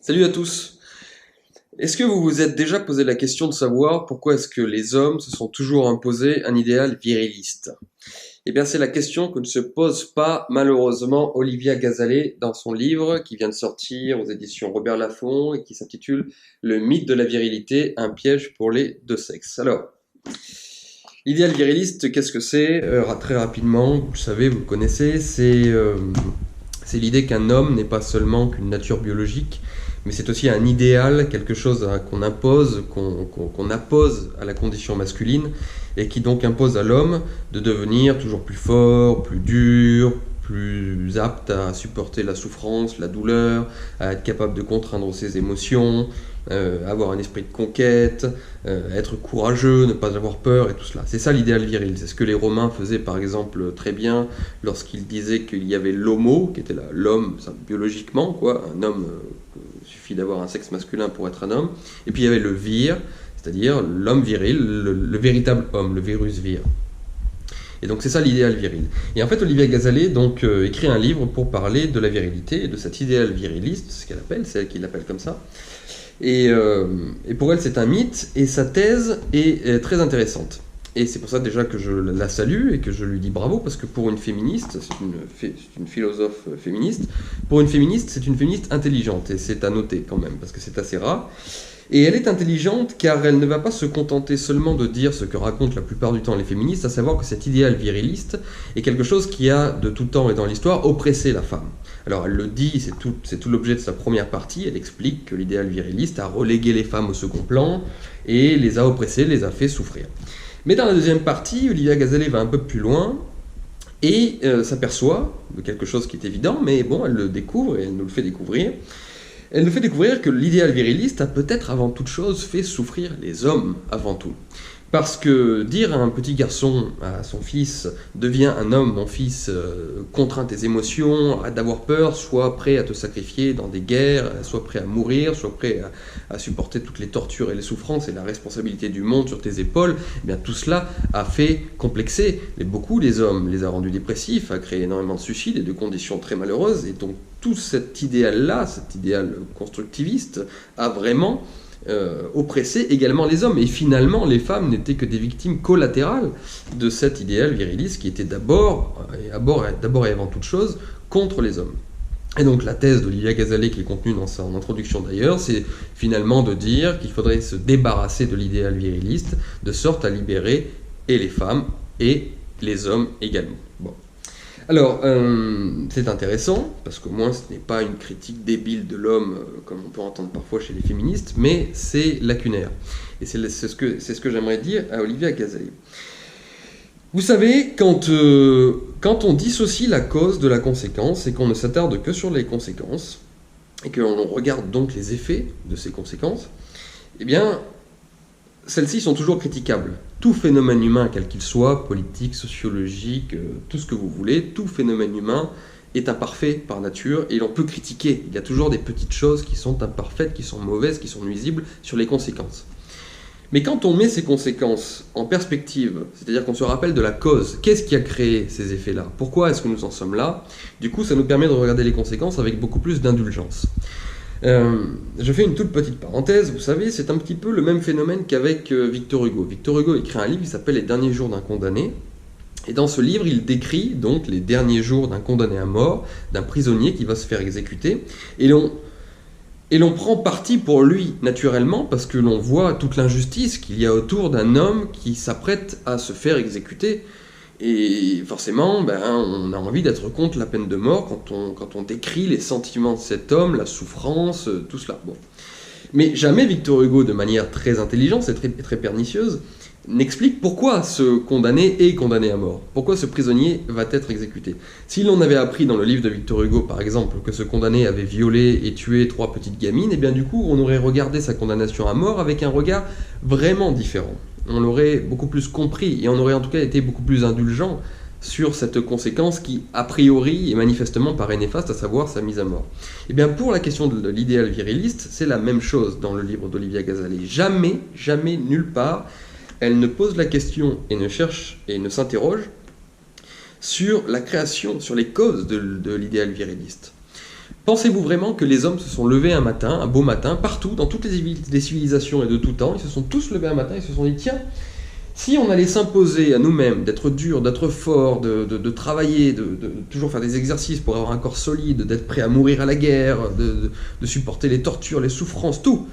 Salut à tous. Est-ce que vous vous êtes déjà posé la question de savoir pourquoi est-ce que les hommes se sont toujours imposés un idéal viriliste? Eh bien, c'est la question que ne se pose pas malheureusement Olivia Gazalet dans son livre qui vient de sortir aux éditions Robert Laffont et qui s'intitule Le mythe de la virilité, un piège pour les deux sexes. Alors, l'idéal viriliste, qu'est-ce que c'est? Très rapidement, vous le savez, vous le connaissez, c'est l'idée qu'un homme n'est pas seulement qu'une nature biologique, mais c'est aussi un idéal, quelque chose qu'on impose, qu'on appose à la condition masculine, et qui donc impose à l'homme de devenir toujours plus fort, plus dur, plus apte à supporter la souffrance, la douleur, à être capable de contraindre ses émotions, avoir un esprit de conquête, être courageux, ne pas avoir peur et tout cela. C'est ça l'idéal viril. C'est ce que les Romains faisaient par exemple très bien lorsqu'ils disaient qu'il y avait l'homo, qui était l'homme biologiquement, quoi, un homme, il suffit d'avoir un sexe masculin pour être un homme, et puis il y avait le vir, c'est-à-dire l'homme viril, le véritable homme, le virus vir. Et donc c'est ça l'idéal viril. Et en fait, Olivia Gazalet donc écrit un livre pour parler de la virilité et de cet idéal viriliste, ce qu'elle appelle, c'est elle qui l'appelle comme ça. Et pour elle, c'est un mythe, et sa thèse est très intéressante. Et c'est pour ça déjà que je la salue et que je lui dis bravo, parce que pour une féministe, c'est une philosophe féministe, pour une féministe, c'est une féministe intelligente, et c'est à noter quand même, parce que c'est assez rare. Et elle est intelligente car elle ne va pas se contenter seulement de dire ce que racontent la plupart du temps les féministes, à savoir que cet idéal viriliste est quelque chose qui a, de tout temps et dans l'histoire, oppressé la femme. Alors elle le dit, c'est tout l'objet de sa première partie, elle explique que l'idéal viriliste a relégué les femmes au second plan et les a oppressées, les a fait souffrir. Mais dans la deuxième partie, Olivia Gazalet va un peu plus loin et s'aperçoit de quelque chose qui est évident, mais bon, elle le découvre et elle nous le fait découvrir. Elle nous fait découvrir que l'idéal viriliste a peut-être avant toute chose fait souffrir les hommes avant tout. Parce que dire à un petit garçon, à son fils, deviens un homme, mon fils, contrains tes émotions, arrête d'avoir peur, sois prêt à te sacrifier dans des guerres, sois prêt à mourir, sois prêt à supporter toutes les tortures et les souffrances et la responsabilité du monde sur tes épaules, eh bien tout cela a fait complexer beaucoup les hommes, les a rendus dépressifs, a créé énormément de suicides et de conditions très malheureuses, et donc tout cet idéal-là, cet idéal constructiviste, a vraiment oppresser également les hommes. Et finalement, les femmes n'étaient que des victimes collatérales de cet idéal viriliste qui était d'abord et avant toute chose contre les hommes. Et donc la thèse d'Olivia Gazalet, qui est contenue dans son introduction d'ailleurs, c'est finalement de dire qu'il faudrait se débarrasser de l'idéal viriliste de sorte à libérer et les femmes et les hommes également. Bon. Alors, c'est intéressant, parce qu'au moins ce n'est pas une critique débile de l'homme, comme on peut entendre parfois chez les féministes, mais c'est lacunaire. Et c'est ce que j'aimerais dire à Olivia Gazalet. Vous savez, quand on dissocie la cause de la conséquence, et qu'on ne s'attarde que sur les conséquences, et que l'on regarde donc les effets de ces conséquences, eh bien, celles-ci sont toujours critiquables. Tout phénomène humain, quel qu'il soit, politique, sociologique, tout ce que vous voulez, tout phénomène humain est imparfait par nature et l'on peut critiquer. Il y a toujours des petites choses qui sont imparfaites, qui sont mauvaises, qui sont nuisibles sur les conséquences. Mais quand on met ces conséquences en perspective, c'est-à-dire qu'on se rappelle de la cause, qu'est-ce qui a créé ces effets-là? Pourquoi est-ce que nous en sommes là? Du coup, ça nous permet de regarder les conséquences avec beaucoup plus d'indulgence. Je fais une toute petite parenthèse, vous savez, c'est un petit peu le même phénomène qu'avec Victor Hugo. Victor Hugo écrit un livre qui s'appelle Les derniers jours d'un condamné, et dans ce livre, il décrit donc les derniers jours d'un condamné à mort, d'un prisonnier qui va se faire exécuter, et l'on prend parti pour lui naturellement parce que l'on voit toute l'injustice qu'il y a autour d'un homme qui s'apprête à se faire exécuter. Et forcément, on a envie d'être contre la peine de mort quand on décrit les sentiments de cet homme, la souffrance, tout cela. Bon. Mais jamais Victor Hugo, de manière très intelligente et très pernicieuse, n'explique pourquoi ce condamné est condamné à mort, pourquoi ce prisonnier va être exécuté. Si l'on avait appris dans le livre de Victor Hugo, par exemple, que ce condamné avait violé et tué 3 petites gamines, et bien du coup, on aurait regardé sa condamnation à mort avec un regard vraiment différent. On l'aurait beaucoup plus compris, et on aurait en tout cas été beaucoup plus indulgent sur cette conséquence qui, a priori, et manifestement paraît néfaste, à savoir sa mise à mort. Et bien pour la question de l'idéal viriliste, c'est la même chose dans le livre d'Olivia Gazalet. Jamais, jamais, nulle part, elle ne pose la question et ne cherche et ne s'interroge sur la création, sur les causes de l'idéal viriliste. Pensez-vous vraiment que les hommes se sont levés un matin, un beau matin, partout, dans toutes les civilisations et de tout temps, ils se sont tous levés un matin, ils se sont dit, tiens, si on allait s'imposer à nous-mêmes d'être dur, d'être fort, de travailler, de toujours faire des exercices pour avoir un corps solide, d'être prêt à mourir à la guerre, de supporter les tortures, les souffrances, tout.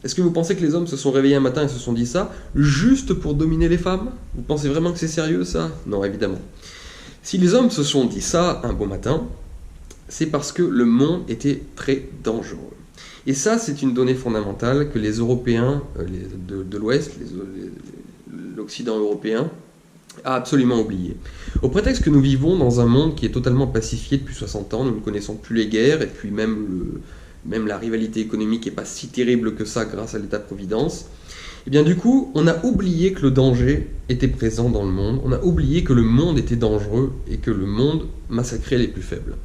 Est-ce que vous pensez que les hommes se sont réveillés un matin et se sont dit ça juste pour dominer les femmes? Vous pensez vraiment que c'est sérieux ça? Non, évidemment. Si les hommes se sont dit ça un beau matin, c'est parce que le monde était très dangereux. Et ça, c'est une donnée fondamentale que les Européens de l'Ouest, l'Occident européen, a absolument oublié. Au prétexte que nous vivons dans un monde qui est totalement pacifié depuis 60 ans, nous ne connaissons plus les guerres, et puis même la rivalité économique n'est pas si terrible que ça grâce à l'État-providence, et bien du coup, on a oublié que le danger était présent dans le monde, on a oublié que le monde était dangereux et que le monde massacrait les plus faibles.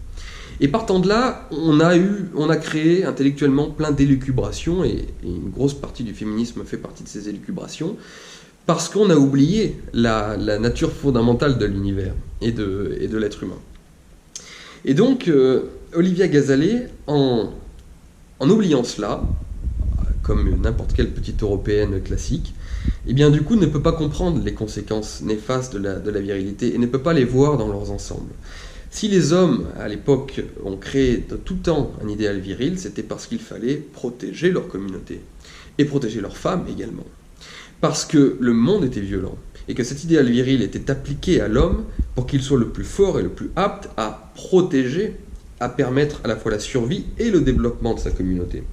Et partant de là, on a créé intellectuellement plein d'élucubrations, et une grosse partie du féminisme fait partie de ces élucubrations, parce qu'on a oublié la nature fondamentale de l'univers et de l'être humain. Et donc, Olivia Gazalet, en oubliant cela, comme n'importe quelle petite européenne classique, et bien du coup ne peut pas comprendre les conséquences néfastes de la virilité et ne peut pas les voir dans leurs ensembles. Si les hommes, à l'époque, ont créé de tout temps un idéal viril, c'était parce qu'il fallait protéger leur communauté et protéger leurs femmes également. Parce que le monde était violent et que cet idéal viril était appliqué à l'homme pour qu'il soit le plus fort et le plus apte à protéger, à permettre à la fois la survie et le développement de sa communauté.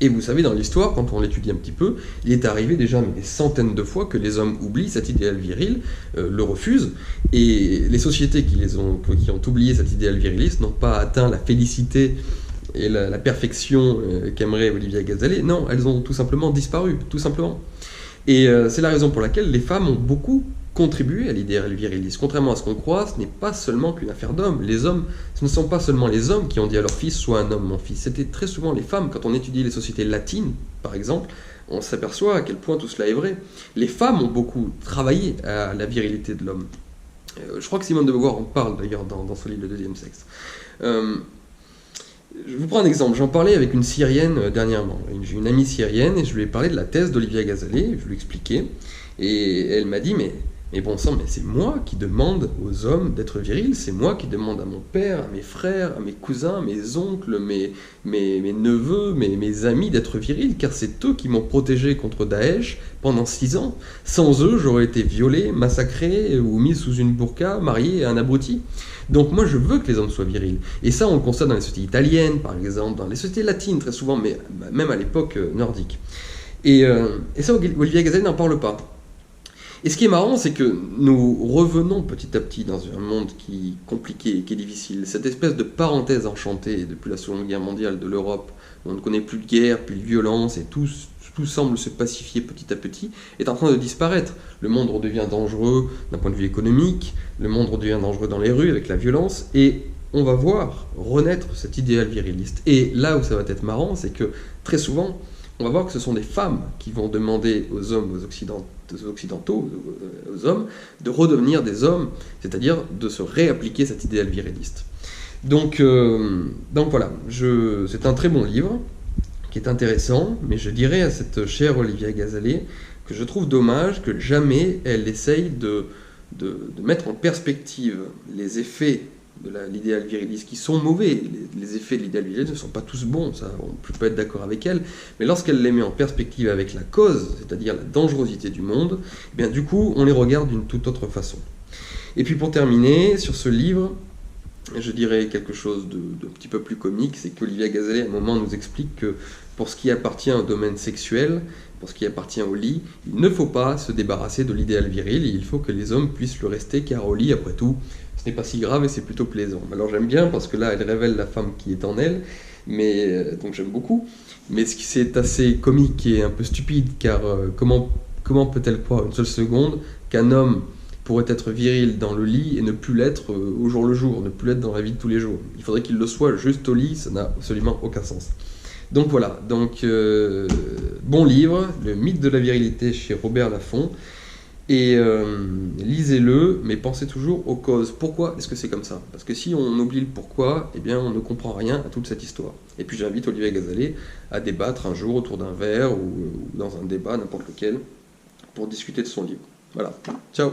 Et vous savez, dans l'histoire, quand on l'étudie un petit peu, il est arrivé déjà des centaines de fois que les hommes oublient cet idéal viril, le refusent, et les sociétés qui ont oublié cet idéal viriliste n'ont pas atteint la félicité et la perfection qu'aimerait Olivia Gazalet. Non, elles ont tout simplement disparu, tout simplement. Et c'est la raison pour laquelle les femmes ont beaucoup contribué à l'idéal viriliste. Contrairement à ce qu'on croit, ce n'est pas seulement qu'une affaire d'hommes. Les hommes, ce ne sont pas seulement les hommes qui ont dit à leur fils « sois un homme, mon fils ». C'était très souvent les femmes. Quand on étudie les sociétés latines, par exemple, on s'aperçoit à quel point tout cela est vrai. Les femmes ont beaucoup travaillé à la virilité de l'homme. Je crois que Simone de Beauvoir en parle d'ailleurs dans son livre « Le deuxième sexe ». Je vous prends un exemple. J'en parlais avec une Syrienne dernièrement. J'ai une amie syrienne et je lui ai parlé de la thèse d'Olivia Gazalet. Je lui ai expliqué. Et elle m'a dit « Mais bon sang, mais c'est moi qui demande aux hommes d'être virils, c'est moi qui demande à mon père, à mes frères, à mes cousins, à mes oncles, mes neveux, mes amis d'être virils, car c'est eux qui m'ont protégé contre Daesh pendant 6 ans. Sans eux, j'aurais été violé, massacré ou mis sous une burqa, marié à un abruti. Donc moi, je veux que les hommes soient virils. Et ça, on le constate dans les sociétés italiennes, par exemple, dans les sociétés latines très souvent, mais même à l'époque nordique. Et ça, Olivia Gazalet n'en parle pas. Et ce qui est marrant, c'est que nous revenons petit à petit dans un monde qui est compliqué, qui est difficile. Cette espèce de parenthèse enchantée depuis la Seconde Guerre mondiale de l'Europe, où on ne connaît plus de guerre, plus de violence, et tout semble se pacifier petit à petit, est en train de disparaître. Le monde redevient dangereux d'un point de vue économique, le monde redevient dangereux dans les rues avec la violence, et on va voir renaître cet idéal viriliste. Et là où ça va être marrant, c'est que très souvent, on va voir que ce sont des femmes qui vont demander aux hommes, aux occidentaux, aux hommes, de redevenir des hommes, c'est-à-dire de se réappliquer cet idéal viriliste. Donc voilà, c'est un très bon livre, qui est intéressant, mais je dirais à cette chère Olivia Gazalet que je trouve dommage que jamais elle essaye de mettre en perspective les effets de l'idéal viriliste qui sont mauvais. Les effets de l'idéal viriliste ne sont pas tous bons, ça, on ne peut pas être d'accord avec elle, mais lorsqu'elle les met en perspective avec la cause, c'est-à-dire la dangerosité du monde, eh bien, du coup, on les regarde d'une toute autre façon. Et puis pour terminer, sur ce livre, je dirais quelque chose de petit peu plus comique, c'est qu'Olivia Gazalet, à un moment, nous explique que pour ce qui appartient au domaine sexuel, pour ce qui appartient au lit, il ne faut pas se débarrasser de l'idéal viril, il faut que les hommes puissent le rester, car au lit, après tout, ce n'est pas si grave et c'est plutôt plaisant. Alors j'aime bien, parce que là, elle révèle la femme qui est en elle, donc j'aime beaucoup, mais ce qui c'est assez comique et un peu stupide, car comment peut-elle croire une seule seconde qu'un homme pourrait être viril dans le lit et ne plus l'être au jour le jour, ne plus l'être dans la vie de tous les jours. Il faudrait qu'il le soit juste au lit, ça n'a absolument aucun sens. Donc voilà, bon livre, Le mythe de la virilité chez Robert Laffont. Et lisez-le, mais pensez toujours aux causes. Pourquoi est-ce que c'est comme ça? Parce que si on oublie le pourquoi, eh bien on ne comprend rien à toute cette histoire. Et puis j'invite Olivier Gazalet à débattre un jour autour d'un verre ou dans un débat, n'importe lequel, pour discuter de son livre. Voilà. Ciao!